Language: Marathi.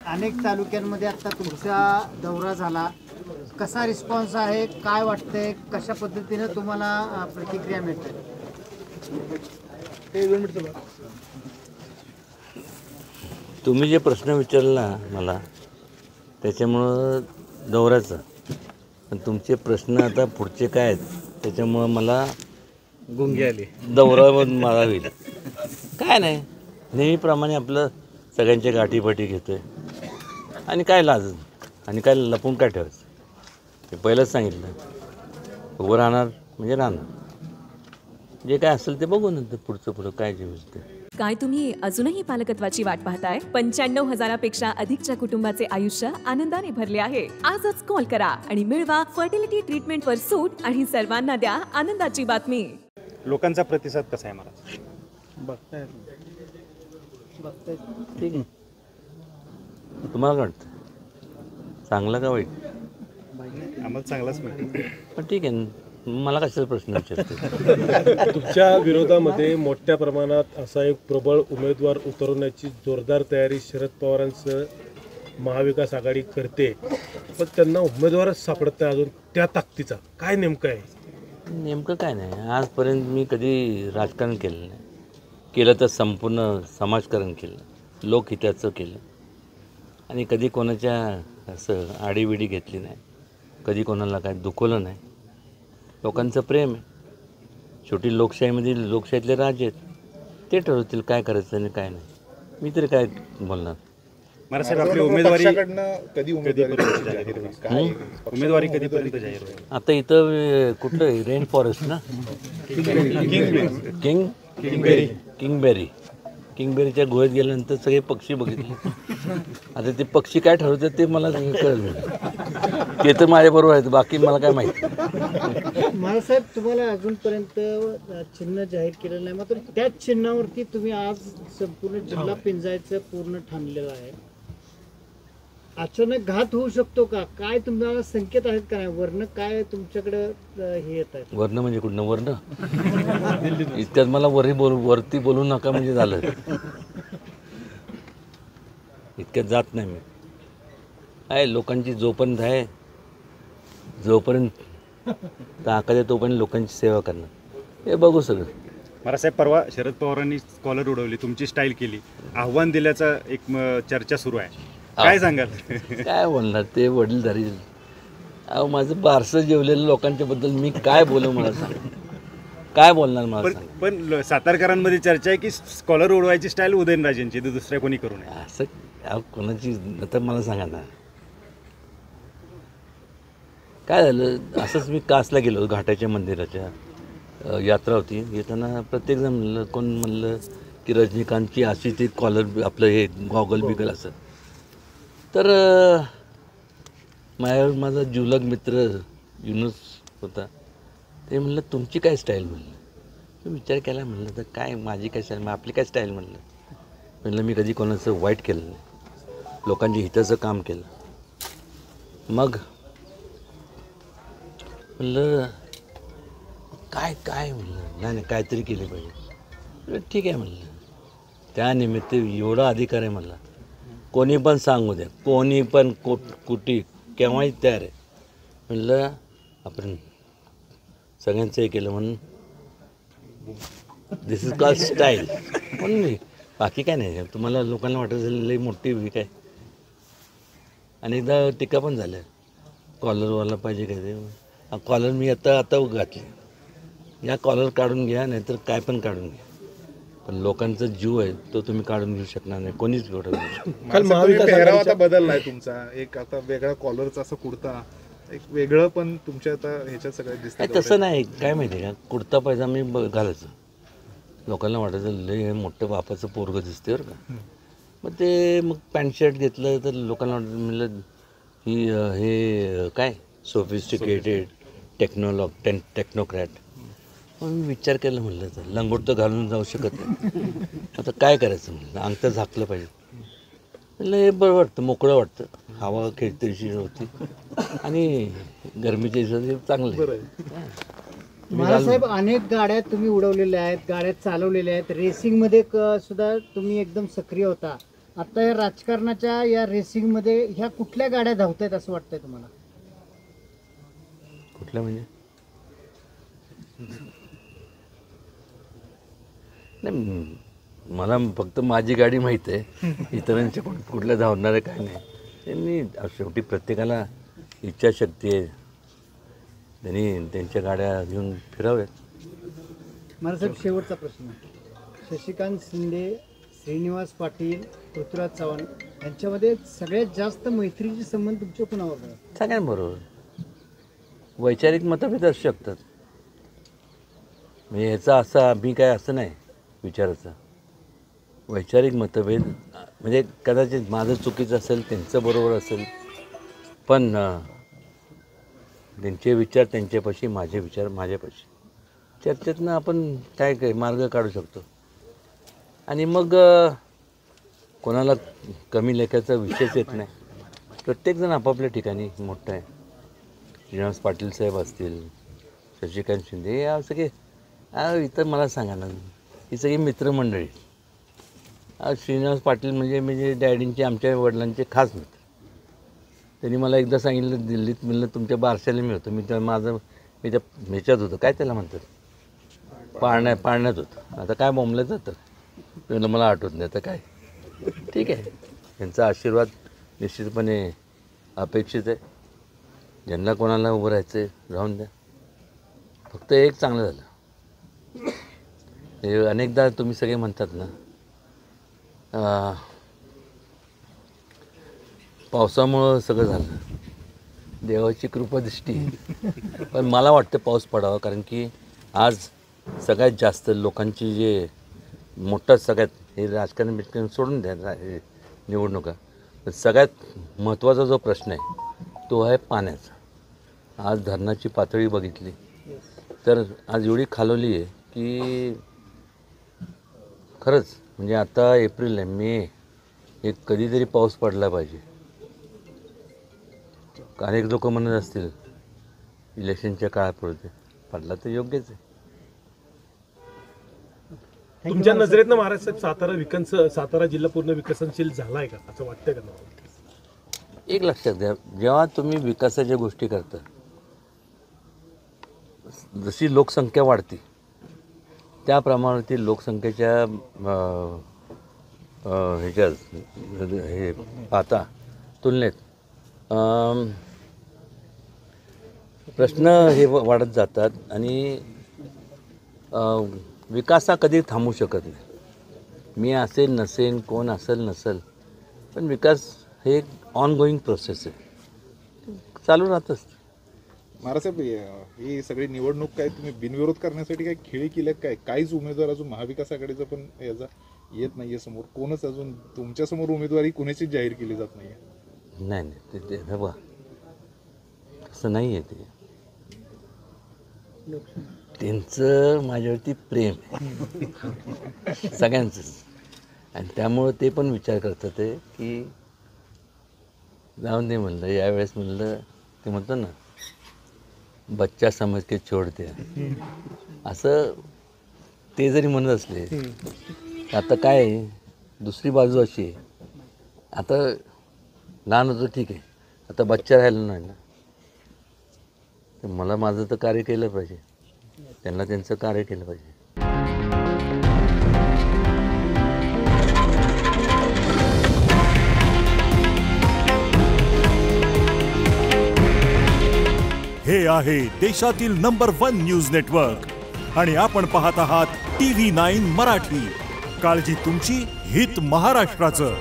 अनेक तालुक्यांमध्ये आता तुमचा दौरा झाला, कसा रिस्पॉन्स आहे, काय वाटतंय, कशा पद्धतीने तुम्हाला प्रतिक्रिया मिळते? तुम्ही जे प्रश्न विचारला मला त्याच्यामुळं दौऱ्याचं, पण तुमचे प्रश्न आता पुढचे काय आहेत त्याच्यामुळं मला गुंगी आली दौऱ्यावर मला होईल. काय नाही, नेहमीप्रमाणे आपलं सगळ्यांच्या गाठीपाठी घेतोय आणि काय लाज आणि काय लपून काय ठेवायचं. ते पहिलंच सांगितलं, उभं राहणार म्हणजे राहणार, जे काय असेल ते बघू नंतर पुढचं काय जे होईल ते. काय तुम्ही अजूनही पालकत्वाची वाट पाहताय? 95,000पेक्षा अधिकच्या कुटुंबाचे आयुष्य आनंदाने भरले आहे. आजच कॉल करा आणि मिळवा फर्टिलिटी ट्रीटमेंटवर सूट आणि सर्वांना द्या आनंदाची बातमी. लोकांचा प्रतिसाद कसा आहे मला बघताय ठीक आहे, तुम्हाला काय वाटतं, चांगलं का वाईट? आम्हाला चांगलाच मिळतो. पण ठीक आहे, मला कशाला प्रश्न विचारतो. तुमच्या विरोधामध्ये मोठ्या प्रमाणात असा एक प्रबळ उमेदवार उतरवण्याची जोरदार तयारी शरद पवारांसह महाविकास आघाडी करते, पण त्यांना उमेदवारच सापडत नाही अजून त्या ताकदीचा. काय नेमकं आहे? नेमकं काय नाही, आजपर्यंत मी कधी राजकारण केलं नाही. केलं तर संपूर्ण समाजकारण केलं, लोकहिताचं केलं आणि कधी कोणाच्या असं आडीविडी घेतली नाही, कधी कोणाला काय दुखवलं नाही. लोकांचं प्रेम आहे. शेवटी लोकशाहीमध्ये लोकशाहीतले राजे आहेत, ते ठरवतील काय करायचं आणि काय नाही. मी तरी काय बोलणार. मला साहेब, आपली उमेदवारी कधीपर्यंत उमेदवारी कधीपर्यंत जाहीर होईल? आता इथं कुठलं रेन फॉरेस्ट ना, किंगबेरीच्या गुहेत गेल्यानंतर सगळे पक्षी बघितले. आता ते पक्षी काय ठरवतात ते मला कळलं, ते तर माझ्याबरोबर आहेत, बाकी मला काय माहिती. साहेब, तुम्हाला अजूनपर्यंत चिन्ह जाहीर केलेलं नाही, मात्र त्याच चिन्हावरती तुम्ही आज संपूर्ण जिल्हा पिंजायचं पूर्ण ठाणलेलं आहे. अचानक घात होऊ शकतो का? काय तुम्हाला संकेत आहेत का नाही? वर्ण काय तुमच्याकडे हे येत आहे? वर्ण म्हणजे कुठनं वर्ण? इतक्यात मला वरती बोलू नका म्हणजे झालं. इतक्यात जात नाही मी. आहे लोकांची जोपर्यंत आहे, जोपर्यंत ताकद आहे तोपर्यंत लोकांची सेवा करणार, हे बघू सगळं. मला साहेब, परवा शरद पवारांनी कॉलर उडवली, तुमची स्टाईल केली, आव्हान दिल्याचा एक चर्चा सुरू आहे, काय सांगाल? काय बोलणार, ते वडीलधारी. अहो माझं बारसं जेवलेलं लोकांच्या बद्दल मी काय बोलू, मला सांग, काय बोलणार मला सांग. पण सातारकरांमध्ये चर्चा आहे की कॉलर उडवायची स्टाईल उदयनराजेंची, तर दुसऱ्या कोणी करू नये असं. अहो कोणाची, आता मला सांगा ना, काय झालं. असंच मी कासला गेलो, घाटाच्या मंदिराच्या यात्रा होती, येताना प्रत्येकजण म्हणलं, कोण म्हणलं की रजनीकांतची अशी ती कॉलर आपलं हे गॉगल बिगल असं. तर माझा जिवलग मित्र युनुस होता, ते म्हणलं तुमची काय स्टाईल म्हणलं. मी विचार केला, म्हणलं तर काय माझी काय स्टाईल, आपली काय स्टाईल म्हणलं मी कधी कोणाचं वाईट केलं नाही, लोकांच्या हिताचं काम केलं. मग म्हणलं काय म्हणलं, नाही काहीतरी केले पाहिजे. ठीक आहे म्हणलं, त्यानिमित्त एवढा अधिकार आहे मला, कोणी पण सांगू द्या, कोणी पण कुठे केव्हाही तयार आहे. म्हणलं आपण सगळ्यांचं हे केलं म्हणून दिस इज कॉल्ड स्टाईल म्हणून मी, बाकी काय नाही. तुम्हाला लोकांना वाटत असेल लई मोठी वीक आहे. आणि एकदा टीका पण झाल्या, कॉलरवाला पाहिजे काय ते. कॉलर मी आता घातली, या कॉलर काढून घ्या, नाहीतर काय पण काढून घ्या, पण लोकांचा जीव आहे तो तुम्ही काढून घेऊ शकणार नाही, कोणीच घेऊ पेहराव बदललाय तुमचा, एक आता वेगळा कॉलरचा असं कुर्ता, एक वेगळं पण तुमच्या आता ह्याच्यात सगळ्यात दिसतं. तसं नाही, काय माहिती आहे का, कुर्ता पायजामा मी घालायचं, लोकांना वाटायचं लय मोठं बापाचं पोरगं दिसते बरं का. मग पॅन्ट शर्ट घेतलं तर लोकांना वाटतं, म्हणलं ही हे काय सोफिस्टिकेटेड टेक्नोक्रॅट. मग मी विचार केला, म्हणलं तर लंगोट तर घालून जाऊ शकत नाही, आता काय करायचं म्हणलं, अंग तर झाकलं पाहिजे. म्हणलं हे बरं वाटतं, मोकळं वाटतं, हवा खेळतीशी होती आणि गरमीच्या दिवसात चांगलं आहे. साहेब, अनेक गाड्या तुम्ही उडवलेल्या आहेत, गाड्या चालवलेल्या आहेत, रेसिंगमध्ये सुद्धा तुम्ही एकदम सक्रिय होता. आता या राजकारणाच्या या रेसिंगमध्ये ह्या कुठल्या गाड्या धावतायत असं वाटतंय तुम्हाला? कुठल्या म्हणजे नाही, मला फक्त माझी गाडी माहीत आहे, इतरांच्या कुठल्या धावणार आहे काय नाही. त्यांनी शेवटी प्रत्येकाला इच्छाशक्ती आहे, त्यांनी त्यांच्या गाड्या घेऊन फिराव्यात. महाराज शेवटचा प्रश्न, शशिकांत शिंदे, श्रीनिवास पाटील, पृथ्वीराज चव्हाण यांच्यामध्ये सगळ्यात जास्त मैत्रीचे संबंध तुमच्या कुणावर आहेत? सगळ्यांबरोबर. वैचारिक मतभेद असू शकतात, म्हणजे ह्याचा असा मी काय असं नाही विचारायचं. वैचारिक मतभेद म्हणजे कदाचित माझं चुकीचं असेल, त्यांचं बरोबर असेल, पण त्यांचे विचार त्यांच्यापाशी, माझे विचार माझ्यापाशी, चर्चेतनं आपण काय मार्ग काढू शकतो. आणि मग कोणाला कमी लेखाचा विषयच येत नाही. प्रत्येकजण आपापल्या ठिकाणी मोठं आहे. श्रीनिवास पाटील साहेब असतील, शशिकांत शिंदे, या सगळे इथं मला सांगा ना, ही सगळी मित्रमंडळी. श्रीनिवास पाटील म्हणजे डॅडींचे, आमच्या वडिलांचे खास मित्र. त्यांनी मला एकदा सांगितलं, दिल्लीत म्हणलं तुमच्या बारशाला मी होतो. मी त्या ह्याच्यात होतं, काय त्याला म्हणतात, पाळण्यात होतं. आता काय बोंबलं जातं, म्हणलं मला आठवत नाही आता काय. ठीक आहे, त्यांचा आशीर्वाद निश्चितपणे अपेक्षित आहे. ज्यांना कोणाला उभं राहायचं आहे राहून द्या. फक्त एक चांगलं झालं, हे अनेकदा तुम्ही सगळे म्हणतात ना, पावसामुळं सगळं झालं, देवाची कृपा दिसती. पण मला वाटतं पाऊस पडावा, कारण की आज सगळ्यात जास्त लोकांची जे मोठा सगळ्यात हे राजकारण सोडून द्या निवडणुका, तर सगळ्यात महत्त्वाचा जो प्रश्न आहे तो आहे पाण्याचा. आज धरणाची पातळी बघितली तर आज एवढी खालवली आहे की खरंच म्हणजे आता एप्रिल आहे, मे, हे कधीतरी पाऊस पडला पाहिजे. अनेक लोक म्हणत असतील इलेक्शनच्या काळापुरते, पडला तर योग्यच आहे. तुमच्या नजरेतनं महाराज साहेब सातारा जिल्हा पूर्ण विकसनशील झाला आहे का असं वाटतंय का? एक लक्षात घ्या, जेव्हा तुम्ही विकासाच्या गोष्टी करता, जशी लोकसंख्या वाढते त्याप्रमाणे लोकसंख्येच्या हे पाहता तुलनेत प्रश्न हे वाढत जातात आणि विकास हा कधी थांबू शकत नाही. मी असेल नसेल, कोण असेल नसेल, पण विकास हे एक ऑनगोईंग प्रोसेस आहे, चालू राहतच. महाराजसाहेब, ही सगळी निवडणूक काय तुम्ही बिनविरोध करण्यासाठी काय खेळी केल्या काय? काहीच उमेदवार अजून महाविकास आघाडीचा पण याचा येत नाहीये समोर, कोणच अजून तुमच्यासमोर उमेदवारी कोणाची जाहीर केली जात नाहीये. नाही ते बघा असं नाही आहे. ते त्यांचं माझ्यावरती प्रेम आहे सगळ्यांचंच, आणि त्यामुळं ते पण विचार करतात ते की जाऊन दे म्हणलं, यावेळेस म्हणलं, ते म्हणतो ना बच्चा समज के छोड द्या, असं ते जरी म्हणत असले, आता काय दुसरी बाजू अशी आहे, आता लहान होतं ठीक आहे, आता बच्चा राहिला नाही ना, तर मला माझं तर कार्य केलं पाहिजे, त्यांना त्यांचं कार्य केलं पाहिजे. हे आहे देशातील नंबर 1 न्यूज नेटवर्क आणि आपण पाहत आहात TV9 मराठी. काळजी तुमची, हित महाराष्ट्राचं.